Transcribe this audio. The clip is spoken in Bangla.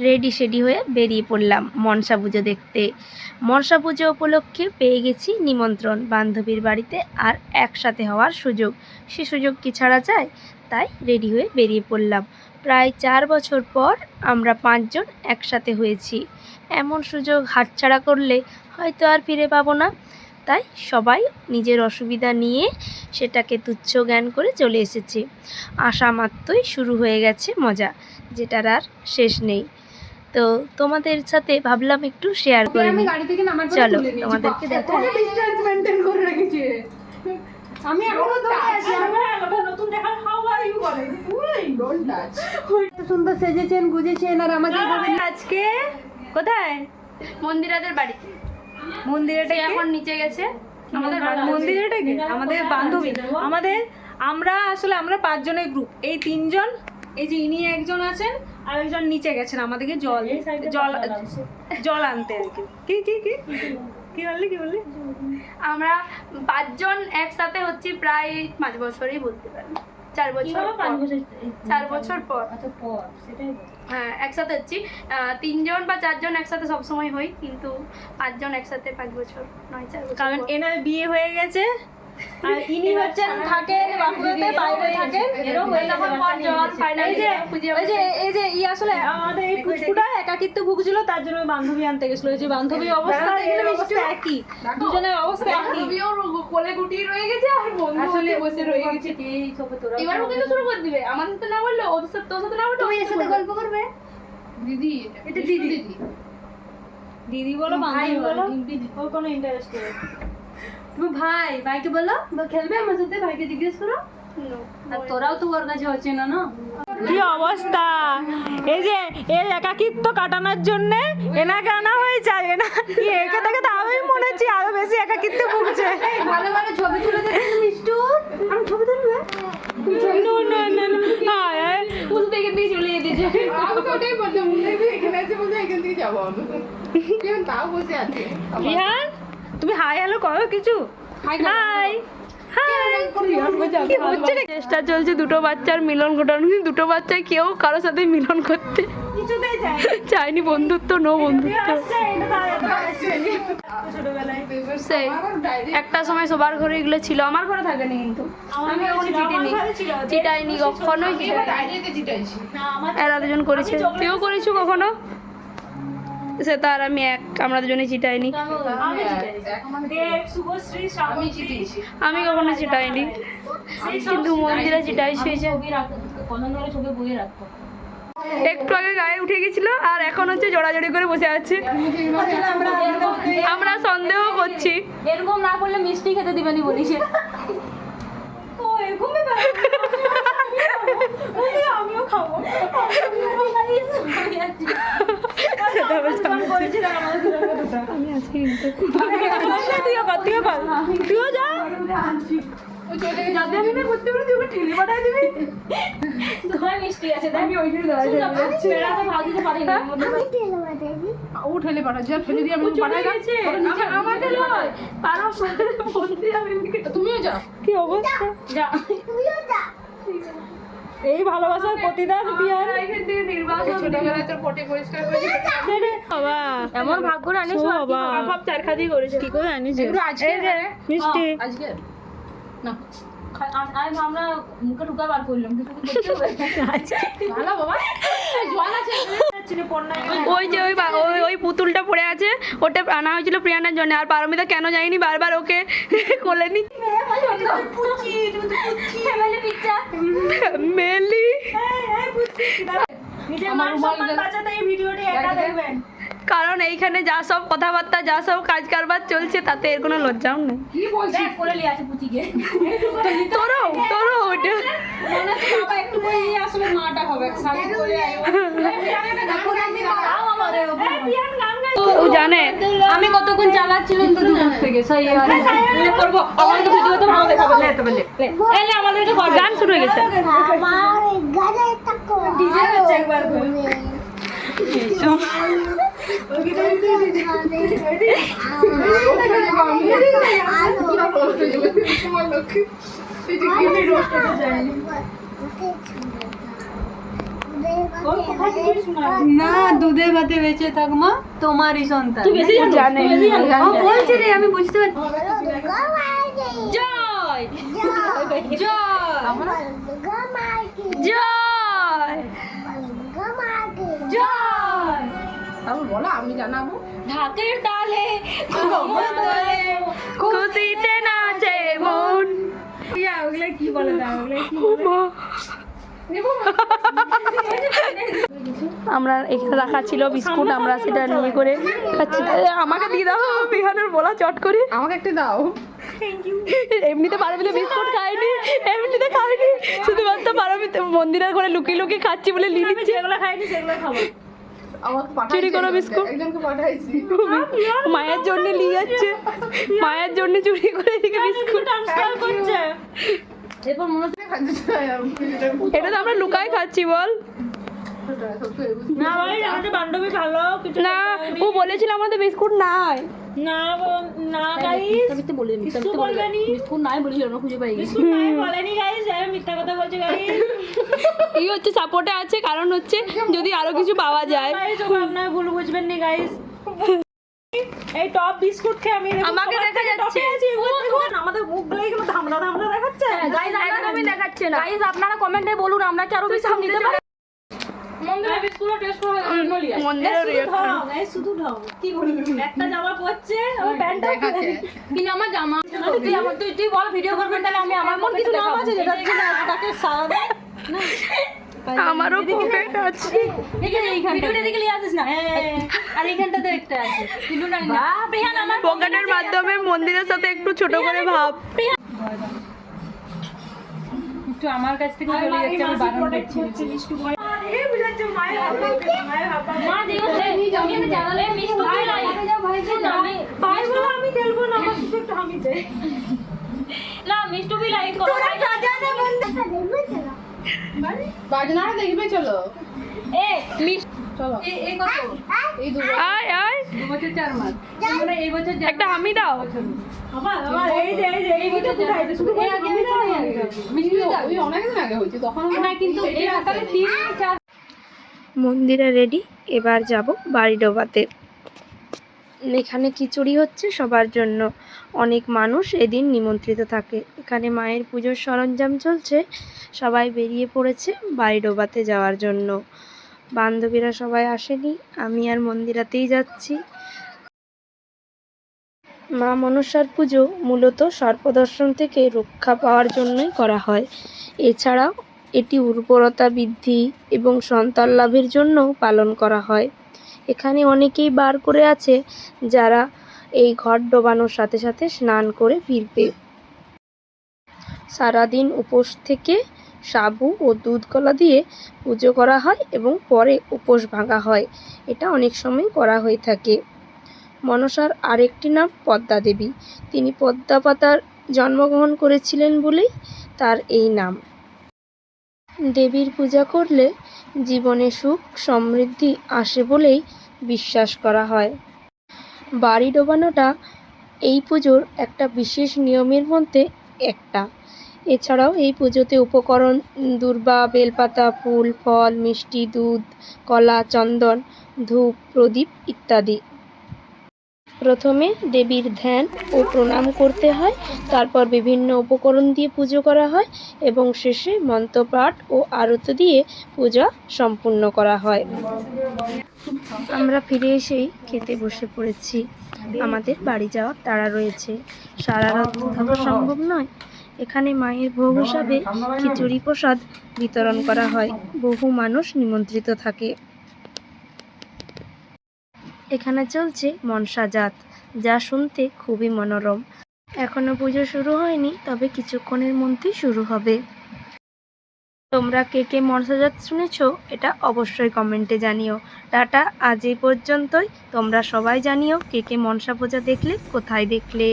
রেডি হয়ে বেরিয়ে পড়লাম মনসা পুজো দেখতে। মনসা পুজো উপলক্ষে পেয়ে গেছি নিমন্ত্রণ বান্ধবীর বাড়িতে আর একসাথে হওয়ার সুযোগ। সে সুযোগ কি ছাড়া যায়? তাই রেডি হয়ে বেরিয়ে পড়লাম। প্রায় 4 বছর পর আমরা 5 জন একসাথে হয়েছি। এমন সুযোগ হাতছাড়া করলে হয়তো আর ফিরে পাবো না। তাই সবাই নিজের অসুবিধা নিয়ে সেটাকে তুচ্ছ জ্ঞান করে চলে এসেছে। আসা মাত্রই শুরু হয়ে গেছে মজা, যেটার আর শেষ নেই। তো তোমাদের সাথে ভাবলাম একটু শেয়ার করে নিই। চলো তোমাদেরকে দেখো। আমি এখনো তো আছি, আমরা নতুন দেখার হাউ আর ইউ করে ডোন্ট টাচ। সুন্দর সেজেছেন গুজেছেন আর আমাকে আজকে কোথায়? মন্দিরাদের বাড়িতে। মন্দিরেটা এখন নিচে গেছে। মন্দিরেটা কি? আমাদের বান্ধবী, আমরা 5 জনের গ্রুপ। এই 3 জন, এই যে ইনি একজন আছেন আর একজন নিচে গেছেন আমাদেরকে জল আনতে আর কি। কি বললি? আমরা 5 জন একসাথে হচ্ছি প্রায় 5 বছরই বলতে পারি। 4 বছর পর হ্যাঁ একসাথে হচ্ছি। 3 জন বা 4 জন একসাথে সবসময় হই, কিন্তু 5 জন একসাথে 5 বছর নয় 4 বছর। কারণ এনার বিয়ে হয়ে গেছে আর ইনি হচ্ছেন থাকেন বাঁকুড়াতে, বাইরে থাকেন। এই যে ই আসলে আমাদের এই পুচকুটা একাকিত্ব ভুগছিল, তার জন্য বান্ধবী আনতে গেছিল। এই যে বান্ধবীর অবস্থা একই, দুজনের অবস্থা একই। কোলে গুটিয়ে রয়ে গেছে আর বন্ধু আসলে বসে রয়ে গেছে। এবার ওকে তো শুরু করে দিবে, আমার সাথে না বললে ওর সাথে, তোর সাথে না বললে তুমি এর সাথে গল্প করবে। দিদি, এটা দিদি বলো, বান্ধবী বলো, ওর কোনো ইন্টারেস্ট নেই। তুমি ভাইকে বলো খেলবে আমার সাথে, ভাইকে জিজ্ঞেস করো। আর তোরাও তো ওর কাছে হচ্ছে না। কি অবস্থা! এই যে এর একাকিত্ব কাটানোর জন্য এনাকে আনা হয়েছে। একে থেকে তো আমি মনে হচ্ছে আরো বেশি একাকিত্ব ভুগছে। ভালো ছবি তুলে দেখি মিষ্টু, আমি ছবি তুলবে। চলে যেতে তুমি হাই হ্যালো করো কিছু। চেষ্টা চলছে দুটো বাচ্চার মিলন ঘটানো, দুটো বাচ্চায় কেউ কারোর সাথে মিলন করতে চায়নি। বন্ধুত্ব সেই একটা সময় সবার ঘরে এগুলো ছিল, আমার ঘরে থাকেনি, কিন্তু আমি চিটাইনি কখনোই। এরা দুজন করেছে, কেউ করেছো কখনো? সে তার আমি আমরা দুজনে চিটাইনি। আমি কখনো চিটাইনি, কিন্তু মন্দিরে চিটাই হয়েছে। একটু আগে গায়ে উঠে গেছিল আর এখন হচ্ছে জড়াজড়ি করে বসে আছে। আমরা সন্দেহ করছি এরকম না করলে মিষ্টি খেতে দিবেনি বলিস। আমিও খাবো। তুইও যা, মিষ্টি আছে ও ঠেলে পাঠা ফেলে দিয়ে তুমিও যাও। কি অবস্থা! এই ভালোবাসার প্রতিদান এমন ভাগ্য আনিস বাবা, চারখাদি করেছে। কি করে আনিস মিষ্টি? আজকে না আমরা মুখে ঢুকা বার করলাম। ওই যে ওই পুতুলটা পড়ে আছে, ওটা আনা হয়েছিল প্রিয়ানার জন্য। আর পারমিতা কেন যায়নি, বারবার ওকে কোলে নি। মেলি কারণ এইখানে যা সব কথাবার্তা, যা সব কাজ কারবার চলছে, তাতে এর কোনো লজ্জাও নেই। তোরও ওটা ও জানে আমি কতক্ষণ চালাচ্ছিলাম তো দূর থেকে। আমাদের গান শুরু হয়ে গেছে। না দুধে ভাতে বেঁচে থাক মা, তোমারই সন্তান। জানে ও বলছে রে, আমি বুঝতে পারছি। জয় জয় জয় জয়। বলো আমি জানাবো। ঢাকের তালে খুশিতে নাচে মন। ওগুলো কি বলে না, ওগুলো কি আমরা এখানে রাখা ছিল বিস্কুট, আমরা সেটা নিয়ে করে খাচ্ছি। আমাকে দিয়ে দাও, বিহানের বলা চট করে। আমাকে একটা দাও। এমনিতে পারমিতে বিস্কুট খাইনি, এমনিতে খাইনি, শুধুমাত্র পারমিতে মন্দিরের করে লুকিয়ে লুকিয়ে খাচ্ছি বলে লিলি যেগুলো খাইনি সেগুলো খাবো। আমাকে চুরি করো বিস্কুট। একজনকে পাঠাইছি। মায়ের জন্য নিয়ে যাচ্ছে, মায়ের জন্য চুরি করে এদিকে বিস্কুট ট্রান্সফার করছে। এরপর মনে হচ্ছে এটা তো আমরা লুকাই খাচ্ছি বল। না ভাই আমাদের বান্ধবী ভালো কিছু না, ও বলেছিল আমাদের বিস্কুট নাই। না না গাইস, মিথ্যা বলে মিথ্যা বলবেনি। বিস্কুট নাই বলেছিল না, খুঁজে পাই বিস্কুট নাই বলেনি গাইস, আমি মিথ্যা কথা বলছি গাইস। এই হচ্ছে সাপোর্টে আছে, কারণ হচ্ছে যদি আরো কিছু পাওয়া যায়। গাইস ও আপনারা ভুল বুঝবেন না গাইস। এই টপ বিস্কুট খেয়ে আমি আমাকে দেখা যাচ্ছে। আমাদের মুখগুলো এগুলো ধামড়া ধামড়া দেখাচ্ছে গাইস একদমই দেখাচ্ছে না। গাইস আপনারা কমেন্টে বলুন আমরা কি আরো বিস্কুট নিতে পারি। মন্দিরে বিস্কুট টেস্ট করে নলিয়া মন্দিরের গাইস শুধু ঢাও কি বলি একটা জামা পরছে আমার প্যান্টটা কিন্তু আমার জামা তুই আমার তুই বল ভিডিও করবেন তাহলে আমি আমার মন কিছু নাম আছে যেটা কিনা তাকে সারা আমারও পকেট আছে। ভিডিওটা দেখে নিয়ে আসিস না আর এইখানটাতে একটা আছে কিন্তু না প্রিয়ান আমার পকেটের মাধ্যমে মন্দিরের সাথে একটু ছোট করে ভাব। একটু আমার কাছ থেকে চলে যাচ্ছে, আমি বারণ করছি মিষ্টি বল এই বুঝাচ্ছে মায়ের মা দিও সে আমি জানালে মিষ্টি ভাই আগে যাও ভাই যে না ভাই বলে আমি খেলবো না, আমার শুধু একটু আমি চাই না মিষ্টি বি লাইক করো তোরা সাজানে বন্ধ বাজনা দেখবে চলো। এ মিষ্টি চলো এই কত এই দু আয় আয় 2 বছর 4 মাস মানে এই বছর একটা আমি দাও। বাবা বাবা এই বছর কোথায় শুধু এই আগে মিষ্টি দাও। ওই অনেক দিন আগে হয়েছে তখন না কিন্তু এই আকারে 3 4 মন্দিরে রেডি, এবার যাব বাড়ি ডোবাতে। এখানে খিচুড়ি হচ্ছে সবার জন্য, অনেক মানুষ এদিন নিমন্ত্রিত থাকে। এখানে মায়ের পুজোর সরঞ্জাম চলছে, সবাই বেরিয়ে পড়েছে বাড়ি ডোবাতে যাওয়ার জন্য। বান্ধবীরা সবাই আসেনি, আমি আর মন্দিরাতেই যাচ্ছি। মা মনসার পুজো মূলত সর্পদর্শন থেকে রক্ষা পাওয়ার জন্যই করা হয়। এছাড়াও এটি উর্বরতা বৃদ্ধি এবং সন্তান লাভের জন্যও পালন করা হয়। এখানে অনেকেই বার করে আছে যারা এই ঘট ডোবানোর সাথে সাথে স্নান করে ফিরবে। সারাদিন উপোস থেকে সাবু ও দুধ কলা দিয়ে পুজো করা হয় এবং পরে উপোস ভাঙা হয়। এটা অনেক সময় করা হয়ে থাকে। মনসার আরেকটি নাম পদ্মা দেবী। তিনি পদ্মা পাতার জন্মগ্রহণ করেছিলেন বলেই তার এই নাম। দেবীর পূজা করলে জীবনে সুখ সমৃদ্ধি আসে বলেই বিশ্বাস করা হয়। বাড়ি ডোবানোটা এই পুজোর একটা বিশেষ নিয়মের মধ্যে একটা। এছাড়াও এই পুজোতে উপকরণ দূর্বা, বেলপাতা, ফুল, ফল, মিষ্টি, দুধ, কলা, চন্দন, ধূপ, প্রদীপ ইত্যাদি। প্রথমে দেবীর ধ্যান ও প্রণাম করতে হয়, তারপর বিভিন্ন উপকরণ দিয়ে পুজো করা হয় এবং শেষে মন্ত্রপাঠ ও আরতি দিয়ে পূজা সম্পূর্ণ করা হয়। আমরা ফিরে এসেই খেতে বসে পড়েছি। আমাদের বাড়ি যাওয়ার তাড়া রয়েছে, সারা রাত থাকা সম্ভব নয়। এখানে মায়ের ভোগ হিসাবে খিচুড়ি প্রসাদ বিতরণ করা হয়, বহু মানুষ নিমন্ত্রিত থাকে। এখানে চলছে মনসা যাত, যা শুনতে খুবই মনোরম। এখনো পুজো শুরু হয়নি, তবে কিছুক্ষণের মধ্যেই শুরু হবে। তোমরা কে কে মনসা যাত শুনেছো এটা অবশ্যই কমেন্টে জানিও। টাটা, আজ এই পর্যন্তই। তোমরা সবাই জানিও কে কে মনসা পূজা দেখলে, কোথায় দেখলে।